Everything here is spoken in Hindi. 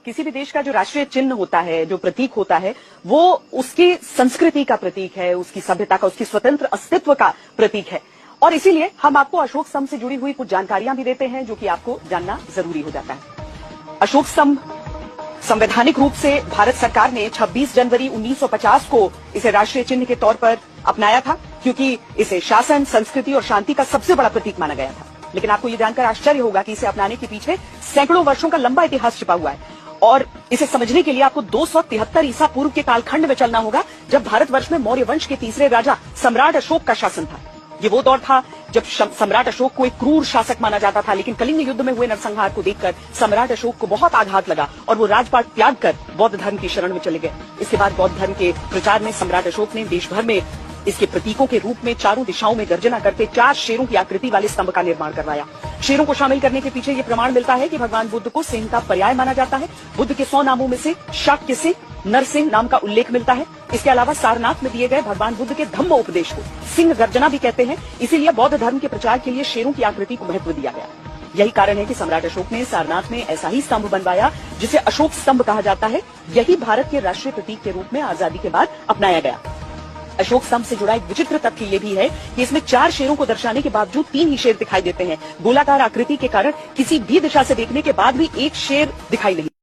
किसी भी देश का जो राष्ट्रीय चिन्ह होता है, जो प्रतीक होता है, वो उसकी संस्कृति का प्रतीक है, उसकी सभ्यता का, उसकी स्वतंत्र अस्तित्व का प्रतीक है। और इसीलिए हम आपको अशोक स्तंभ से जुड़ी हुई कुछ जानकारियां भी देते हैं, जो कि आपको जानना जरूरी हो जाता है। अशोक स्तंभ संवैधानिक रूप से भारत सरकार ने 26 जनवरी 1950 को इसे राष्ट्रीय चिन्ह के तौर पर अपनाया था, क्योंकि इसे शासन, संस्कृति और शांति का सबसे बड़ा प्रतीक माना गया था। लेकिन आपको यह जानकर आश्चर्य होगा कि इसे अपनाने के पीछे सैकड़ों वर्षों का लंबा इतिहास छिपा हुआ है। और इसे समझने के लिए आपको 273 ईसा पूर्व के कालखंड में चलना होगा, जब भारतवर्ष में मौर्य वंश के तीसरे राजा सम्राट अशोक का शासन था। ये वो दौर था जब सम्राट अशोक को एक क्रूर शासक माना जाता था, लेकिन कलिंग युद्ध में हुए नरसंहार को देखकर सम्राट अशोक को बहुत आघात लगा और वो राजपाट त्याग कर बौद्ध धर्म की शरण में चले गए। इसके बाद बौद्ध धर्म के प्रचार में सम्राट अशोक ने देश भर में इसके प्रतीकों के रूप में चारों दिशाओं में गर्जना करते 4 शेरों की आकृति वाले स्तंभ का निर्माण करवाया। शेरों को शामिल करने के पीछे ये प्रमाण मिलता है कि भगवान बुद्ध को सिंह का पर्याय माना जाता है। बुद्ध के 100 नामों में से शाक्य सिंह, नरसिंह नाम का उल्लेख मिलता है। इसके अलावा सारनाथ में दिए गए भगवान बुद्ध के धम्म उपदेश को सिंह गर्जना भी कहते हैं। इसीलिए बौद्ध धर्म के प्रचार के लिए शेरों की आकृति को महत्व दिया गया। यही कारण है कि सम्राट अशोक ने सारनाथ में ऐसा ही स्तंभ बनवाया, जिसे अशोक स्तंभ कहा जाता है। यही भारत के राष्ट्रीय प्रतीक के रूप में आजादी के बाद अपनाया गया। अशोक स्तंभ से जुड़ा एक विचित्र तथ्य ये भी है कि इसमें 4 शेरों को दर्शाने के बावजूद 3 ही शेर दिखाई देते हैं। गोलाकार आकृति के कारण किसी भी दिशा से देखने के बाद भी एक शेर दिखाई नहीं